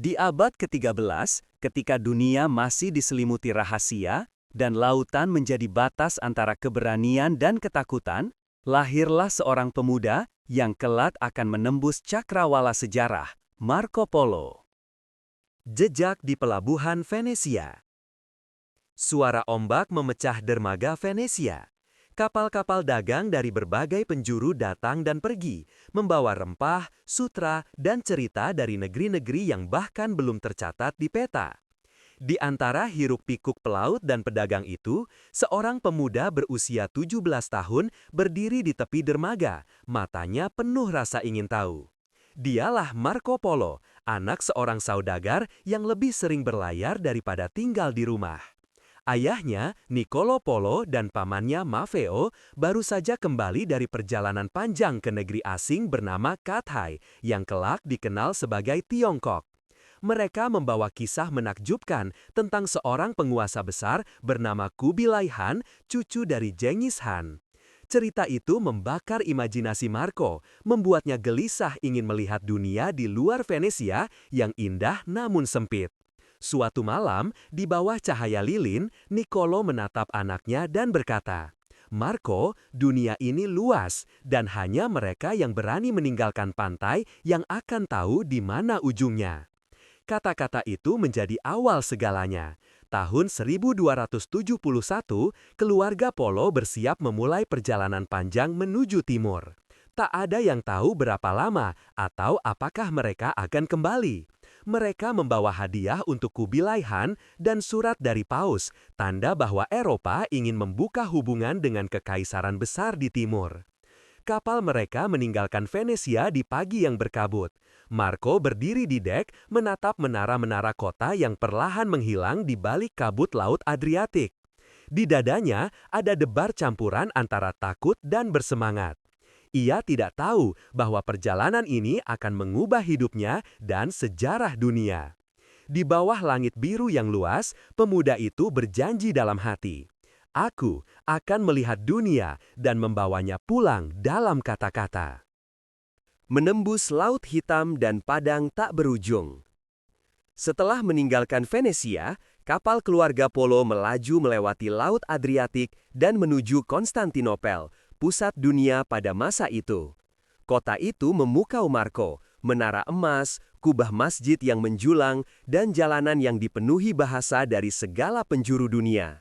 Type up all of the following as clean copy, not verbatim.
Di abad ke-13, ketika dunia masih diselimuti rahasia dan lautan menjadi batas antara keberanian dan ketakutan, lahirlah seorang pemuda yang kelak akan menembus cakrawala sejarah, Marco Polo. Jejak di pelabuhan Venesia. Suara ombak memecah dermaga Venesia. Kapal-kapal dagang dari berbagai penjuru datang dan pergi, membawa rempah, sutra, dan cerita dari negeri-negeri yang bahkan belum tercatat di peta. Di antara hiruk-pikuk pelaut dan pedagang itu, seorang pemuda berusia 17 tahun berdiri di tepi dermaga, matanya penuh rasa ingin tahu. Dialah Marco Polo, anak seorang saudagar yang lebih sering berlayar daripada tinggal di rumah. Ayahnya, Niccolo Polo, dan pamannya Maffeo baru saja kembali dari perjalanan panjang ke negeri asing bernama Kathai, yang kelak dikenal sebagai Tiongkok. Mereka membawa kisah menakjubkan tentang seorang penguasa besar bernama Kubilai Han, cucu dari Genghis Han. Cerita itu membakar imajinasi Marco, membuatnya gelisah ingin melihat dunia di luar Venesia yang indah namun sempit. Suatu malam, di bawah cahaya lilin, Niccolo menatap anaknya dan berkata, "Marco, dunia ini luas, dan hanya mereka yang berani meninggalkan pantai yang akan tahu di mana ujungnya." Kata-kata itu menjadi awal segalanya. Tahun 1271, keluarga Polo bersiap memulai perjalanan panjang menuju timur. Tak ada yang tahu berapa lama atau apakah mereka akan kembali. Mereka membawa hadiah untuk Kubilai Han dan surat dari Paus, tanda bahwa Eropa ingin membuka hubungan dengan kekaisaran besar di timur. Kapal mereka meninggalkan Venesia di pagi yang berkabut. Marco berdiri di dek, menatap menara-menara kota yang perlahan menghilang di balik kabut Laut Adriatik. Di dadanya ada debar campuran antara takut dan bersemangat. Ia tidak tahu bahwa perjalanan ini akan mengubah hidupnya dan sejarah dunia. Di bawah langit biru yang luas, pemuda itu berjanji dalam hati, "Aku akan melihat dunia dan membawanya pulang dalam kata-kata." Menembus Laut Hitam dan padang tak berujung. Setelah meninggalkan Venesia, kapal keluarga Polo melaju melewati Laut Adriatik dan menuju Konstantinopel, pusat dunia pada masa itu. Kota itu memukau Marco, menara emas, kubah masjid yang menjulang, dan jalanan yang dipenuhi bahasa dari segala penjuru dunia.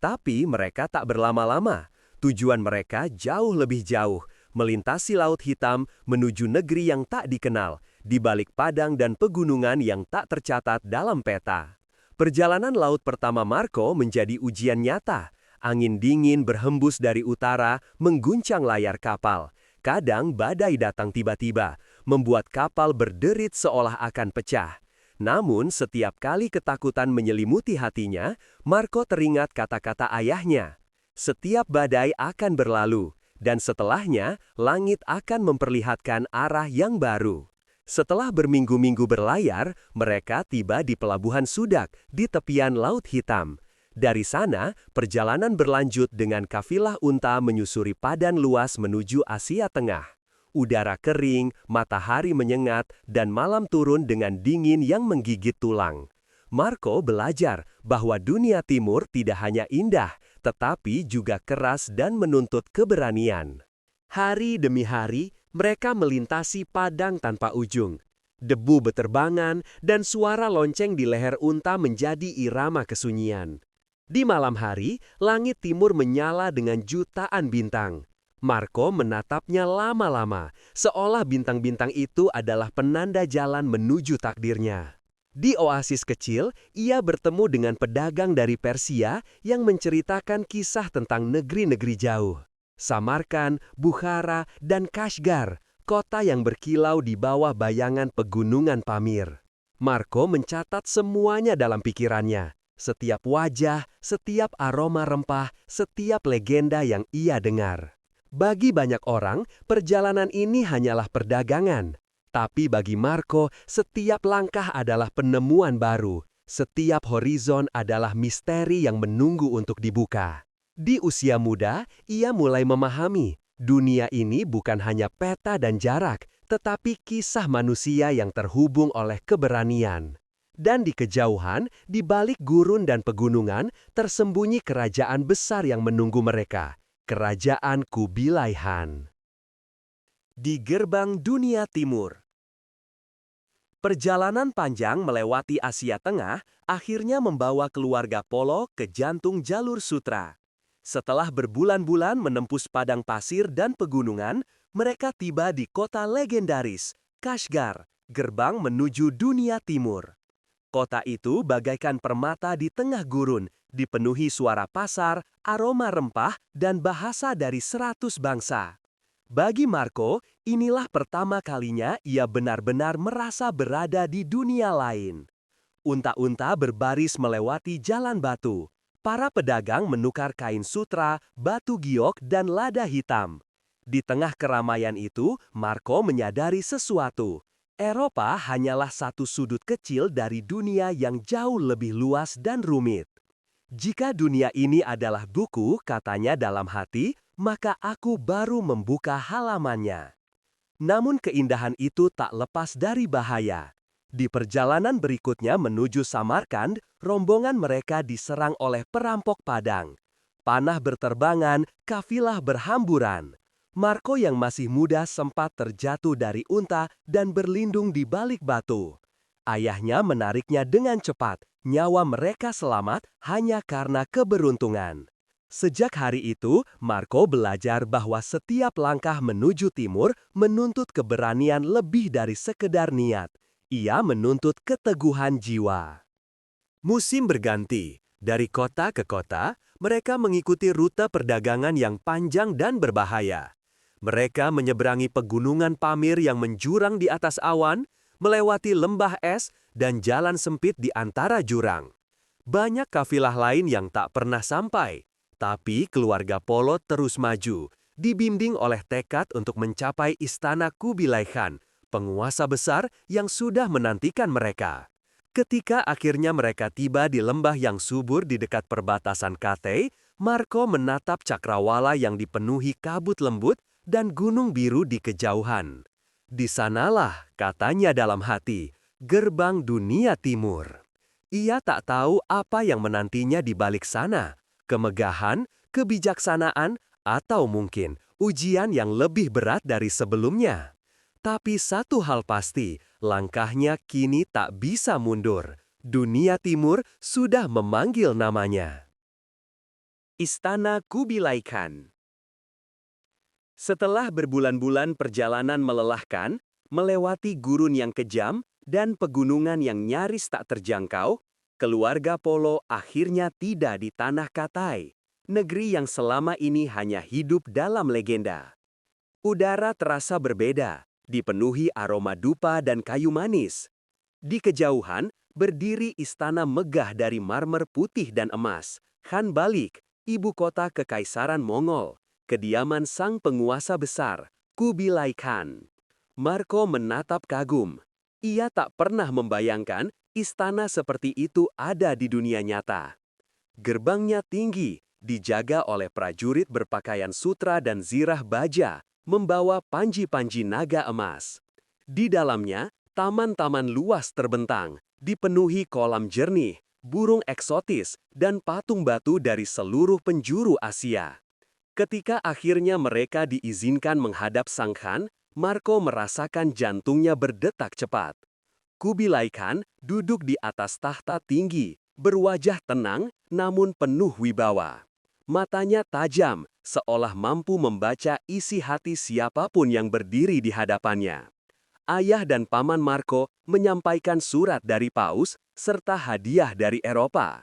Tapi mereka tak berlama-lama. Tujuan mereka jauh lebih jauh, melintasi Laut Hitam menuju negeri yang tak dikenal, di balik padang dan pegunungan yang tak tercatat dalam peta. Perjalanan laut pertama Marco menjadi ujian nyata. Angin dingin berhembus dari utara, mengguncang layar kapal. Kadang badai datang tiba-tiba, membuat kapal berderit seolah akan pecah. Namun setiap kali ketakutan menyelimuti hatinya, Marco teringat kata-kata ayahnya. Setiap badai akan berlalu, dan setelahnya langit akan memperlihatkan arah yang baru. Setelah berminggu-minggu berlayar, mereka tiba di pelabuhan Sudak di tepian Laut Hitam. Dari sana, perjalanan berlanjut dengan kafilah unta menyusuri padang luas menuju Asia Tengah. Udara kering, matahari menyengat, dan malam turun dengan dingin yang menggigit tulang. Marco belajar bahwa dunia timur tidak hanya indah, tetapi juga keras dan menuntut keberanian. Hari demi hari, mereka melintasi padang tanpa ujung. Debu beterbangan dan suara lonceng di leher unta menjadi irama kesunyian. Di malam hari, langit timur menyala dengan jutaan bintang. Marco menatapnya lama-lama, seolah bintang-bintang itu adalah penanda jalan menuju takdirnya. Di oasis kecil, ia bertemu dengan pedagang dari Persia yang menceritakan kisah tentang negeri-negeri jauh. Samarkand, Bukhara, dan Kashgar, kota yang berkilau di bawah bayangan pegunungan Pamir. Marco mencatat semuanya dalam pikirannya. Setiap wajah, setiap aroma rempah, setiap legenda yang ia dengar. Bagi banyak orang, perjalanan ini hanyalah perdagangan. Tapi bagi Marco, setiap langkah adalah penemuan baru. Setiap horizon adalah misteri yang menunggu untuk dibuka. Di usia muda, ia mulai memahami, dunia ini bukan hanya peta dan jarak, tetapi kisah manusia yang terhubung oleh keberanian. Dan di kejauhan, di balik gurun dan pegunungan, tersembunyi kerajaan besar yang menunggu mereka, Kerajaan Kubilai Han. Di gerbang dunia timur. Perjalanan panjang melewati Asia Tengah akhirnya membawa keluarga Polo ke jantung jalur sutra. Setelah berbulan-bulan menembus padang pasir dan pegunungan, mereka tiba di kota legendaris, Kashgar, gerbang menuju dunia timur. Kota itu bagaikan permata di tengah gurun, dipenuhi suara pasar, aroma rempah, dan bahasa dari 100 bangsa. Bagi Marco, inilah pertama kalinya ia benar-benar merasa berada di dunia lain. Unta-unta berbaris melewati jalan batu. Para pedagang menukar kain sutra, batu giok, dan lada hitam. Di tengah keramaian itu, Marco menyadari sesuatu. Eropa hanyalah satu sudut kecil dari dunia yang jauh lebih luas dan rumit. Jika dunia ini adalah buku, katanya dalam hati, maka aku baru membuka halamannya. Namun keindahan itu tak lepas dari bahaya. Di perjalanan berikutnya menuju Samarkand, rombongan mereka diserang oleh perampok Padang. Panah berterbangan, kafilah berhamburan. Marco yang masih muda sempat terjatuh dari unta dan berlindung di balik batu. Ayahnya menariknya dengan cepat, nyawa mereka selamat hanya karena keberuntungan. Sejak hari itu, Marco belajar bahwa setiap langkah menuju timur menuntut keberanian lebih dari sekedar niat. Ia menuntut keteguhan jiwa. Musim berganti. Dari kota ke kota, mereka mengikuti rute perdagangan yang panjang dan berbahaya. Mereka menyeberangi pegunungan Pamir yang menjurang di atas awan, melewati lembah es, dan jalan sempit di antara jurang. Banyak kafilah lain yang tak pernah sampai, tapi keluarga Polo terus maju, dibimbing oleh tekad untuk mencapai istana Kubilai Khan, penguasa besar yang sudah menantikan mereka. Ketika akhirnya mereka tiba di lembah yang subur di dekat perbatasan Cathay, Marco menatap cakrawala yang dipenuhi kabut lembut dan gunung biru di kejauhan. Di sanalah, katanya dalam hati, gerbang dunia timur. Ia tak tahu apa yang menantinya di balik sana, kemegahan, kebijaksanaan, atau mungkin ujian yang lebih berat dari sebelumnya. Tapi satu hal pasti, langkahnya kini tak bisa mundur. Dunia timur sudah memanggil namanya. Istana Kubilai Khan. Setelah berbulan-bulan perjalanan melelahkan, melewati gurun yang kejam, dan pegunungan yang nyaris tak terjangkau, keluarga Polo akhirnya tiba di tanah Cathay, negeri yang selama ini hanya hidup dalam legenda. Udara terasa berbeda, dipenuhi aroma dupa dan kayu manis. Di kejauhan, berdiri istana megah dari marmer putih dan emas, Khan Balik, ibu kota Kekaisaran Mongol. Kediaman sang penguasa besar, Kubilai Khan. Marco menatap kagum. Ia tak pernah membayangkan istana seperti itu ada di dunia nyata. Gerbangnya tinggi, dijaga oleh prajurit berpakaian sutra dan zirah baja, membawa panji-panji naga emas. Di dalamnya, taman-taman luas terbentang, dipenuhi kolam jernih, burung eksotis, dan patung batu dari seluruh penjuru Asia. Ketika akhirnya mereka diizinkan menghadap Sang Khan, Marco merasakan jantungnya berdetak cepat. Kubilai Khan duduk di atas tahta tinggi, berwajah tenang namun penuh wibawa. Matanya tajam, seolah mampu membaca isi hati siapapun yang berdiri di hadapannya. Ayah dan paman Marco menyampaikan surat dari Paus serta hadiah dari Eropa.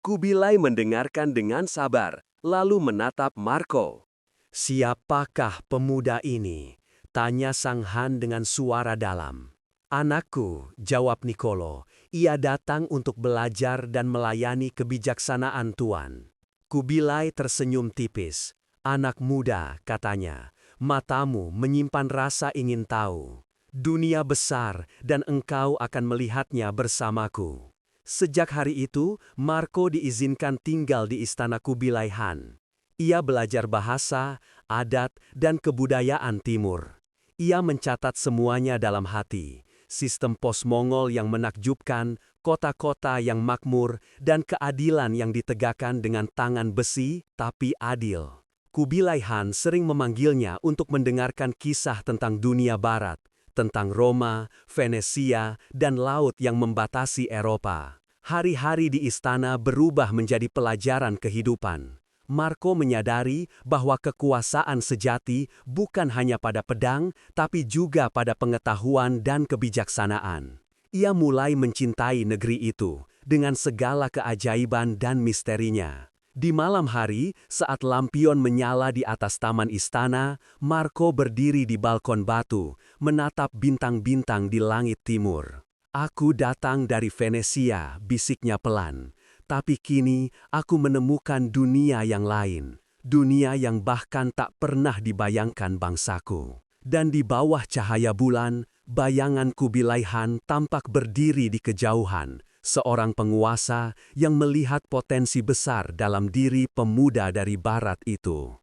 Kubilai mendengarkan dengan sabar, lalu menatap Marco. "Siapakah pemuda ini?" tanya Sang Han dengan suara dalam. "Anakku," jawab Niccolo, "ia datang untuk belajar dan melayani kebijaksanaan Tuan." Kubilai tersenyum tipis. "Anak muda," katanya, "matamu menyimpan rasa ingin tahu. Dunia besar dan engkau akan melihatnya bersamaku." Sejak hari itu, Marco diizinkan tinggal di istana Kubilai Han. Ia belajar bahasa, adat, dan kebudayaan timur. Ia mencatat semuanya dalam hati. Sistem pos Mongol yang menakjubkan, kota-kota yang makmur, dan keadilan yang ditegakkan dengan tangan besi tapi adil. Kubilai Han sering memanggilnya untuk mendengarkan kisah tentang dunia barat, tentang Roma, Venesia, dan laut yang membatasi Eropa. Hari-hari di istana berubah menjadi pelajaran kehidupan. Marco menyadari bahwa kekuasaan sejati bukan hanya pada pedang, tapi juga pada pengetahuan dan kebijaksanaan. Ia mulai mencintai negeri itu dengan segala keajaiban dan misterinya. Di malam hari, saat lampion menyala di atas taman istana, Marco berdiri di balkon batu, menatap bintang-bintang di langit timur. "Aku datang dari Venesia," bisiknya pelan. "Tapi kini aku menemukan dunia yang lain. Dunia yang bahkan tak pernah dibayangkan bangsaku." Dan di bawah cahaya bulan, bayangan Kubilai Han tampak berdiri di kejauhan. Seorang penguasa yang melihat potensi besar dalam diri pemuda dari barat itu.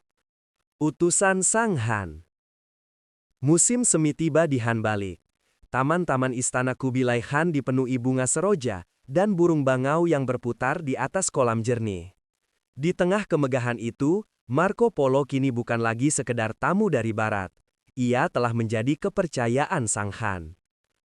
Utusan Sang Han. Musim semi tiba di Han balik. Taman-taman istana Kubilai Han dipenuhi bunga seroja dan burung bangau yang berputar di atas kolam jernih. Di tengah kemegahan itu, Marco Polo kini bukan lagi sekedar tamu dari barat. Ia telah menjadi kepercayaan Sang Han.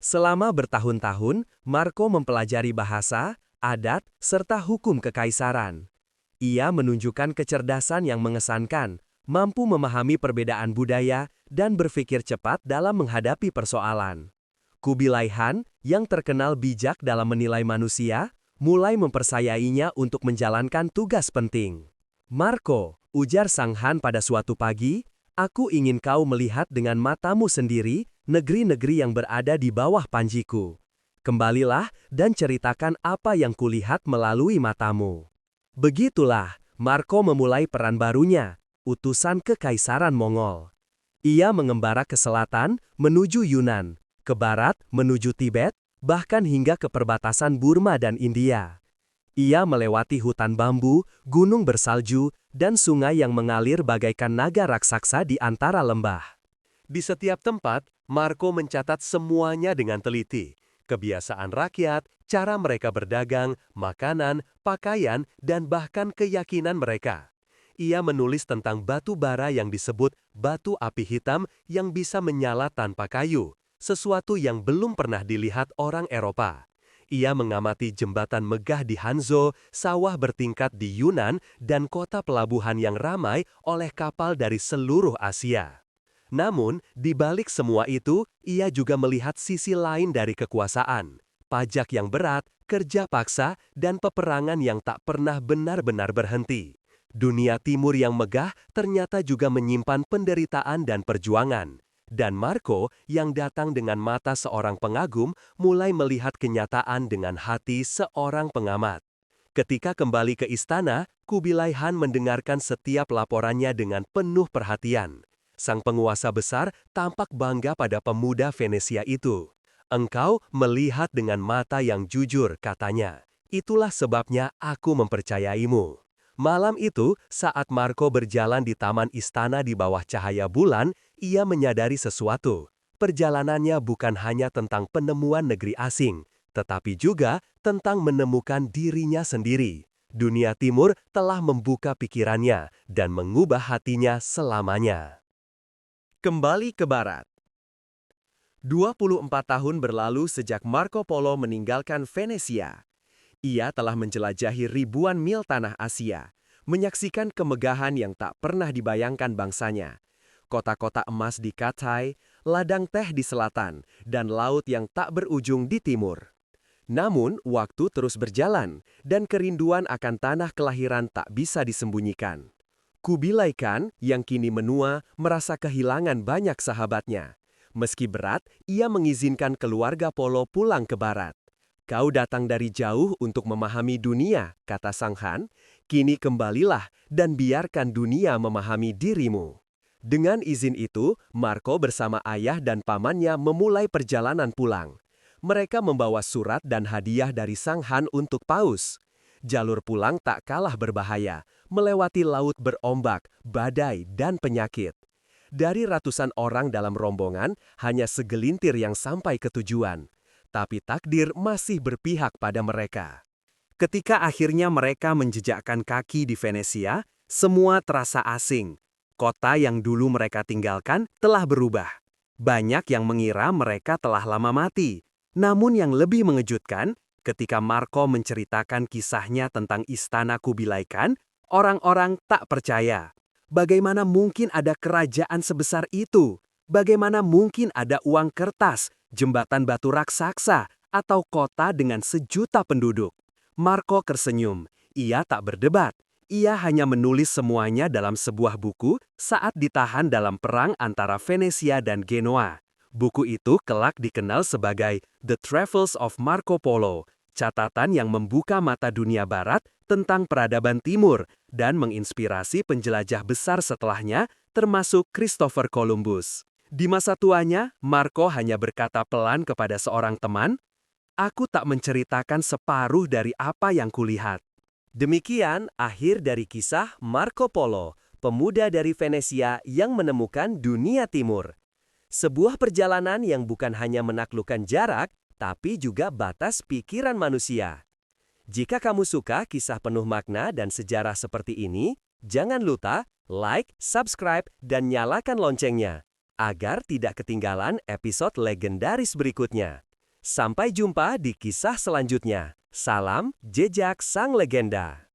Selama bertahun-tahun, Marco mempelajari bahasa, adat, serta hukum kekaisaran. Ia menunjukkan kecerdasan yang mengesankan, mampu memahami perbedaan budaya, dan berpikir cepat dalam menghadapi persoalan. Kubilai Han, yang terkenal bijak dalam menilai manusia, mulai mempersayainya untuk menjalankan tugas penting. "Marco," ujar Sang Han pada suatu pagi, "aku ingin kau melihat dengan matamu sendiri negeri-negeri yang berada di bawah panjiku. Kembalilah dan ceritakan apa yang kulihat melalui matamu." Begitulah, Marco memulai peran barunya, utusan kekaisaran Mongol. Ia mengembara ke selatan, menuju Yunan, ke barat, menuju Tibet, bahkan hingga ke perbatasan Burma dan India. Ia melewati hutan bambu, gunung bersalju, dan sungai yang mengalir bagaikan naga raksasa di antara lembah. Di setiap tempat, Marco mencatat semuanya dengan teliti. Kebiasaan rakyat, cara mereka berdagang, makanan, pakaian, dan bahkan keyakinan mereka. Ia menulis tentang batu bara yang disebut batu api hitam yang bisa menyala tanpa kayu, sesuatu yang belum pernah dilihat orang Eropa. Ia mengamati jembatan megah di Hanzhou, sawah bertingkat di Yunan, dan kota pelabuhan yang ramai oleh kapal dari seluruh Asia. Namun, di balik semua itu, ia juga melihat sisi lain dari kekuasaan. Pajak yang berat, kerja paksa, dan peperangan yang tak pernah benar-benar berhenti. Dunia timur yang megah ternyata juga menyimpan penderitaan dan perjuangan. Dan Marco, yang datang dengan mata seorang pengagum, mulai melihat kenyataan dengan hati seorang pengamat. Ketika kembali ke istana, Kubilai Han mendengarkan setiap laporannya dengan penuh perhatian. Sang penguasa besar tampak bangga pada pemuda Venesia itu. "Engkau melihat dengan mata yang jujur," katanya. "Itulah sebabnya aku mempercayaimu." Malam itu, saat Marco berjalan di taman istana di bawah cahaya bulan, ia menyadari sesuatu. Perjalanannya bukan hanya tentang penemuan negeri asing, tetapi juga tentang menemukan dirinya sendiri. Dunia timur telah membuka pikirannya dan mengubah hatinya selamanya. Kembali ke barat. 24 tahun berlalu sejak Marco Polo meninggalkan Venesia. Ia telah menjelajahi ribuan mil tanah Asia, menyaksikan kemegahan yang tak pernah dibayangkan bangsanya. Kota-kota emas di Cathay, ladang teh di selatan, dan laut yang tak berujung di timur. Namun, waktu terus berjalan, dan kerinduan akan tanah kelahiran tak bisa disembunyikan. Kubilai Khan, yang kini menua, merasa kehilangan banyak sahabatnya. Meski berat, ia mengizinkan keluarga Polo pulang ke barat. "Kau datang dari jauh untuk memahami dunia," kata Sang Han. "Kini kembalilah dan biarkan dunia memahami dirimu." Dengan izin itu, Marco bersama ayah dan pamannya memulai perjalanan pulang. Mereka membawa surat dan hadiah dari Sang Han untuk Paus. Jalur pulang tak kalah berbahaya, melewati laut berombak, badai, dan penyakit. Dari ratusan orang dalam rombongan, hanya segelintir yang sampai ke tujuan. Tapi takdir masih berpihak pada mereka. Ketika akhirnya mereka menjejakkan kaki di Venesia, semua terasa asing. Kota yang dulu mereka tinggalkan telah berubah. Banyak yang mengira mereka telah lama mati. Namun yang lebih mengejutkan, ketika Marco menceritakan kisahnya tentang istana Kubilai Khan, orang-orang tak percaya. Bagaimana mungkin ada kerajaan sebesar itu? Bagaimana mungkin ada uang kertas, jembatan batu raksasa, atau kota dengan 1 juta penduduk? Marco tersenyum. Ia tak berdebat. Ia hanya menulis semuanya dalam sebuah buku saat ditahan dalam perang antara Venesia dan Genoa. Buku itu kelak dikenal sebagai The Travels of Marco Polo, catatan yang membuka mata dunia barat tentang peradaban timur dan menginspirasi penjelajah besar setelahnya, termasuk Christopher Columbus. Di masa tuanya, Marco hanya berkata pelan kepada seorang teman, "Aku tak menceritakan separuh dari apa yang kulihat." Demikian akhir dari kisah Marco Polo, pemuda dari Venesia yang menemukan dunia timur. Sebuah perjalanan yang bukan hanya menaklukkan jarak, tapi juga batas pikiran manusia. Jika kamu suka kisah penuh makna dan sejarah seperti ini, jangan lupa like, subscribe, dan nyalakan loncengnya, agar tidak ketinggalan episode legendaris berikutnya. Sampai jumpa di kisah selanjutnya. Salam Jejak Sang Legenda.